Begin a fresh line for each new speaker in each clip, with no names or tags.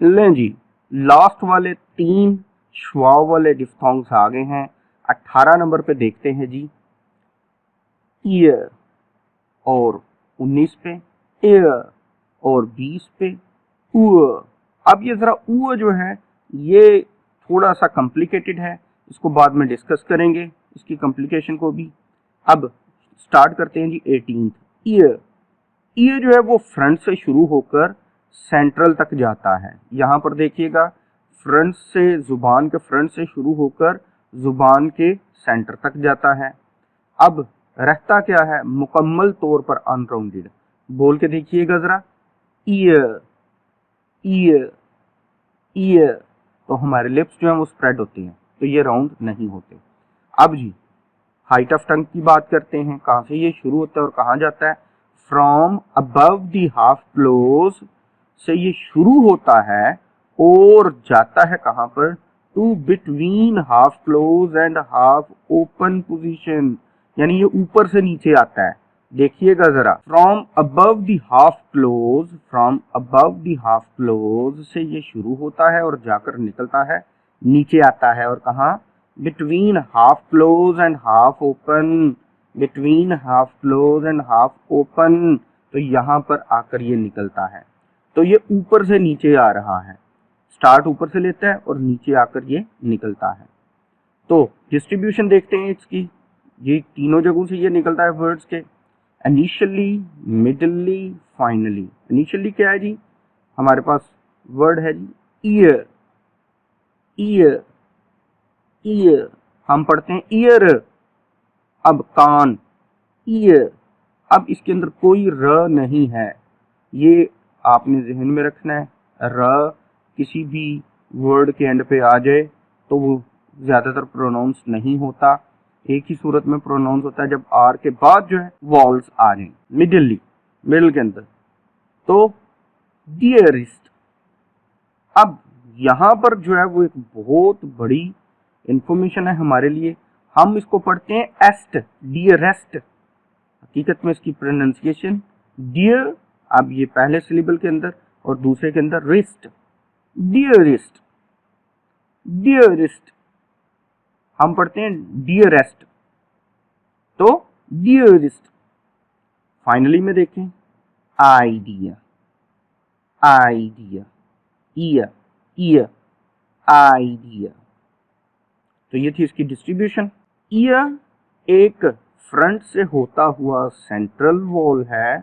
लें जी, लास्ट वाले 3 श्वाव वाले डिफ्थोंग्स आ गए हैं। 18 नंबर पे देखते हैं जी, ईयर, और 19 पे एयर, और 20 पे ऊअर। अब ये जरा ऊअर जो है ये थोड़ा सा कॉम्प्लिकेटेड है, इसको बाद में डिस्कस करेंगे, इसकी कॉम्प्लिकेशन को भी। अब स्टार्ट करते हैं जी 18th, ईयर। ईयर जो है वो फ्रंट से शुरू होकर सेंट्रल तक जाता है। यहाँ पर देखिएगा, फ्रंट से, जुबान के फ्रंट से शुरू होकर जुबान के सेंटर तक जाता है। अब रहता क्या है, मुकम्मल तौर पर अनराउंडेड। बोल के देखिएगा जरा, ईयर ईयर ईयर। तो हमारे लिप्स जो है वो स्प्रेड होते हैं, तो ये राउंड नहीं होते। अब जी हाइट ऑफ टंग की बात करते हैं, कहाँ से ये शुरू होता है और कहाँ जाता है। From above the half close से ये शुरू होता है और जाता है कहाँ पर, to between half close and half open position, यानी ये ऊपर से नीचे आता है। देखिएगा जरा, from above the half close, from above the half close से ये शुरू होता है और जाकर निकलता है, नीचे आता है, और कहाँ, between half close and half open, between half close and half open. तो यहाँ पर आकर ये निकलता है। तो ये ऊपर से नीचे आ रहा है, स्टार्ट ऊपर से लेता है और नीचे आकर ये निकलता है। तो डिस्ट्रीब्यूशन देखते हैं इसकी, ये तीनों जगहों से ये निकलता है वर्ड्स के, इनिशियली, मिडली, फाइनली। इनिशियली क्या है जी, हमारे पास वर्ड है जी ईयर, ईयर ईयर, हम पढ़ते हैं ईयर। अब कान, ईयर। अब इसके अंदर कोई र नहीं है, ये आपने जहन में रखना है। र किसी भी वर्ड के एंड पे आ जाए तो वो ज्यादातर प्रोनाउंस नहीं होता, एक ही सूरत में प्रोनाउंस होता है जब आर के बाद जो है वॉल्स आ जाए मिडल के अंदर। तो डियरिस्ट। अब यहाँ पर जो है वो एक बहुत बड़ी इंफॉर्मेशन है हमारे लिए, हम इसको पढ़ते हैं एस्ट, डियरेस्ट। हकीकत में इसकी प्रोनाउंसिएशन डियर, अब ये पहले सिलेबल के अंदर और दूसरे के अंदर रिस्ट, डियरिस्ट, डियरिस्ट। हम पढ़ते हैं डियरेस्ट, तो डियरिस्ट। फाइनली में देखें, idea, idea, year, year, idea. तो ये थी इसकी डिस्ट्रीब्यूशन। ईयर एक फ्रंट से होता हुआ सेंट्रल वॉल है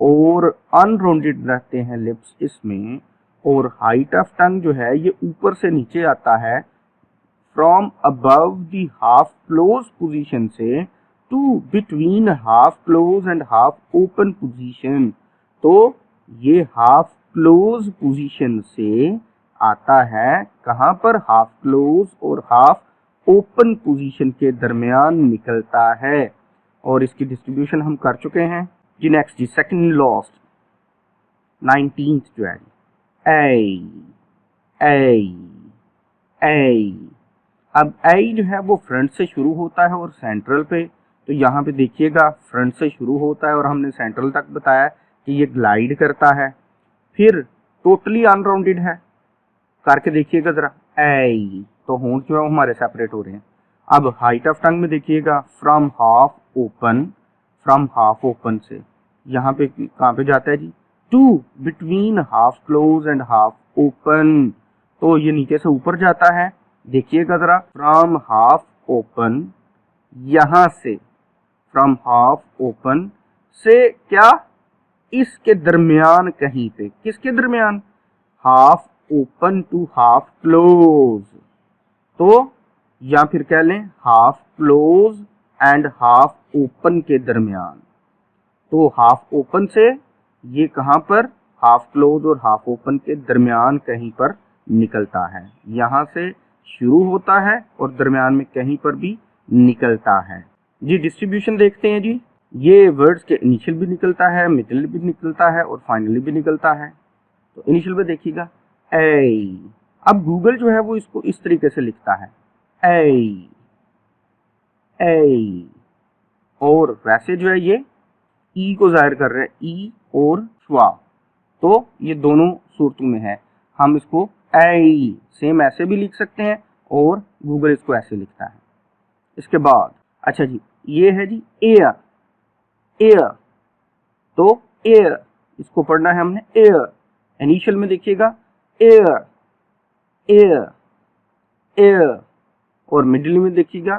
और अनराउंडेड रहते हैं लिप्स इसमें, और हाइट ऑफ टंग जो है ये ऊपर से नीचे आता है, from above the half close position से to between half close and half open position. तो ये हाफ क्लोज पोजीशन से आता है कहाँ पर, हाफ क्लोज और हाफ ओपन पोजीशन के दरमियान निकलता है। और इसकी डिस्ट्रीब्यूशन हम कर चुके हैं जी। नेक्स्ट जी, सेकंड लास्ट 19th जो है ए, ए, ए। अब ए जो है वो फ्रंट से शुरू होता है और सेंट्रल पे, तो यहाँ पे देखिएगा फ्रंट से शुरू होता है और हमने सेंट्रल तक बताया कि ये ग्लाइड करता है, फिर टोटली अनराउंडेड है। करके देखिएगा जरा, ए, तो होंठ जो है हमारे सेपरेट हो रहे हैं। अब हाइट ऑफ टंग में देखिएगा, from half open, from half open से यहाँ पे कहाँ पे जाता है जी, to between half close and half open. तो ये नीचे से ऊपर जाता है। देखिएगा जरा, फ्रॉम हाफ ओपन, यहाँ से फ्रॉम हाफ ओपन से क्या, इसके दरमियान कहीं पे, किसके दरमियान, half open to half close. तो या फिर कह लें half close and half open के दरमियान। तो हाफ ओपन से ये कहां पर, हाफ क्लोज और हाफ ओपन के दरमियान कहीं पर निकलता है। यहां से शुरू होता है और दरमियान में कहीं पर भी निकलता है जी। डिस्ट्रीब्यूशन देखते हैं जी, ये वर्ड्स के इनिशियल भी निकलता है, मिडिल भी निकलता है और फाइनली भी निकलता है। तो इनिशियल में देखिएगा ए। अब गूगल जो है वो इसको इस तरीके से लिखता है ए, ए, और वैसे जो है ये ई को जाहिर कर रहे हैं, ई और श्वा। तो ये दोनों सूरतों में है। हम इसको ए सेम ऐसे भी लिख सकते हैं और गूगल इसको ऐसे लिखता है। इसके बाद अच्छा जी, ये है जी एयर, एयर, तो एयर इसको पढ़ना है हमने एयर। इनिशियल में देखिएगा एयर, एयर, एयर, और मिडिल में देखिएगा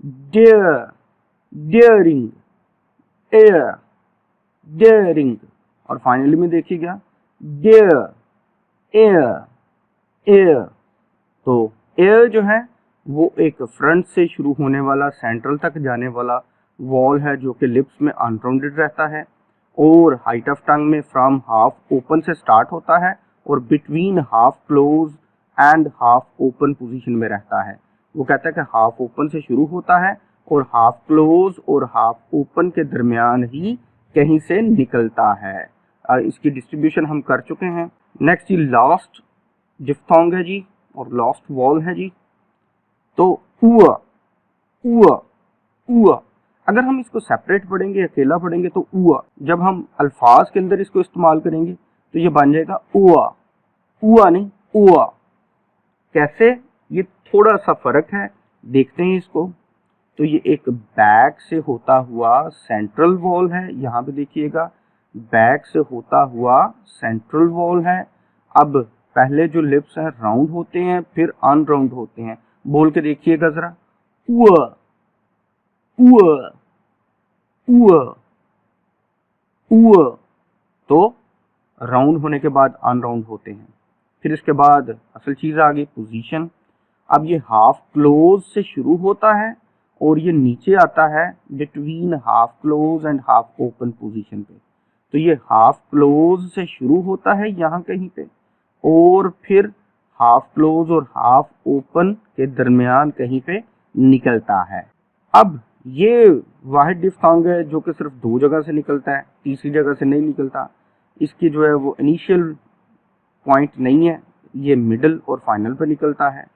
डेयर, डेयरिंग, एयर, डेयरिंग, और फाइनली में देखिएगा डेयर, एयर, एयर। तो एयर जो है वो एक फ्रंट से शुरू होने वाला सेंट्रल तक जाने वाला वॉल है जो कि लिप्स में अनराउंडेड रहता है और हाइट ऑफ टंग में फ्रॉम हाफ ओपन से स्टार्ट होता है और between half close and half open position में रहता है। वो कहता है कि हाफ ओपन से शुरू होता है और हाफ क्लोज और हाफ ओपन के दरमियान ही कहीं से निकलता है। इसकी डिस्ट्रीब्यूशन हम कर चुके हैं। नेक्स्ट जी लास्ट डिफ्थोंग है जी और लास्ट वॉल है जी, तो उआ, उआ, उआ। अगर हम इसको सेपरेट पढ़ेंगे, अकेला पढ़ेंगे तो उआ, जब हम अल्फाज के अंदर इसको इस्तेमाल करेंगे तो ये बन जाएगा उआ, उआ नहीं उआ। कैसे, ये थोड़ा सा फर्क है, देखते हैं इसको। तो ये एक बैक से होता हुआ सेंट्रल वॉल है, यहाँ पे देखिएगा बैक से होता हुआ सेंट्रल वॉल है। अब पहले जो लिप्स हैं राउंड होते हैं फिर अनराउंड होते हैं। बोल के देखिएगा जरा, उआ, उआ, उआ, उआ। तो राउंड होने के बाद अनराउंड होते हैं। फिर इसके बाद असल चीज आ गई पोजीशन। अब ये हाफ क्लोज से शुरू होता है और ये नीचे आता है between half close and half open position पे। तो ये हाफ क्लोज से शुरू होता है यहाँ कहीं पे और फिर हाफ क्लोज और हाफ ओपन के दरमियान कहीं पे निकलता है। अब ये वाहिद डिफ्थोंग है जो कि सिर्फ दो जगह से निकलता है, तीसरी जगह से नहीं निकलता। इसकी जो है वो इनिशियल पॉइंट नहीं है, ये मिडल और फाइनल पे निकलता है।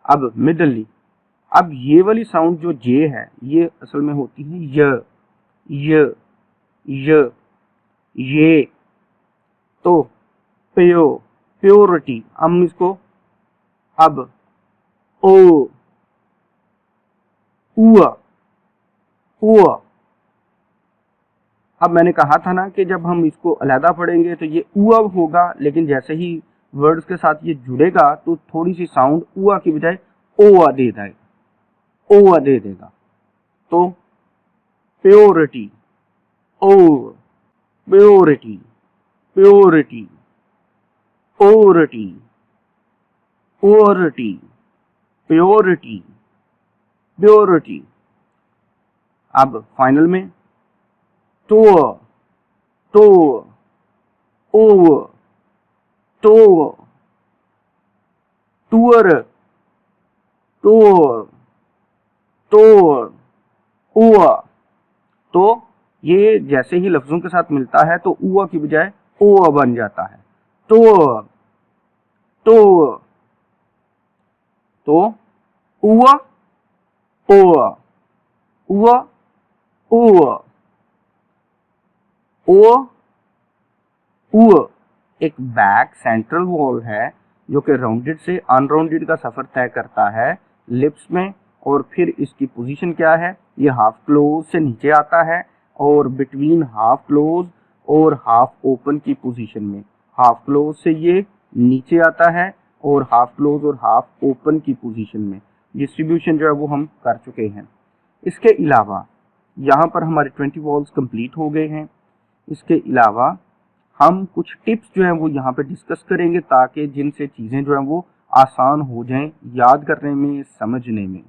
अब मिडल, अब ये वाली साउंड जो जे है ये असल में होती है य, य, ये। तो प्यो, प्योरिटी, हम इसको अब ओ, उआ, उआ। अब मैंने कहा था ना कि जब हम इसको अलहदा पढ़ेंगे तो ये उआ होगा, लेकिन जैसे ही वर्ड्स के साथ ये जुड़ेगा तो थोड़ी सी साउंड उआ की बजाय ओआ दे देगा, ओआ दे देगा। तो प्योरिटी, ओ, प्योरिटी, प्योरिटी, ओरिटी, ओरिटी, प्योरिटी, प्योरिटी। अब फाइनल में तो, तो, ओ, तो, टूर, टूर, टूर, उआ। तो ये जैसे ही लफ्जों के साथ मिलता है तो उआ की बजाय ओआ बन जाता है। तो, तो, तो उआ, ओआ, उआ, ओआ, ओ, उ। एक बैक सेंट्रल वॉल है जो कि राउंडेड से अनराउंडेड का सफर तय करता है लिप्स में, और फिर इसकी पोजीशन क्या है, ये हाफ क्लोज से नीचे आता है और बिटवीन हाफ क्लोज और हाफ ओपन की पोजीशन में। हाफ क्लोज से ये नीचे आता है और हाफ क्लोज और हाफ ओपन की पोजीशन में। डिस्ट्रीब्यूशन जो है वो हम कर चुके हैं। इसके अलावा यहाँ पर हमारे 20 वॉल्स कंप्लीट हो गए हैं। इसके अलावा हम कुछ टिप्स जो हैं वो यहाँ पे डिस्कस करेंगे ताकि जिनसे चीज़ें जो हैं वो आसान हो जाएं याद करने में, समझने में।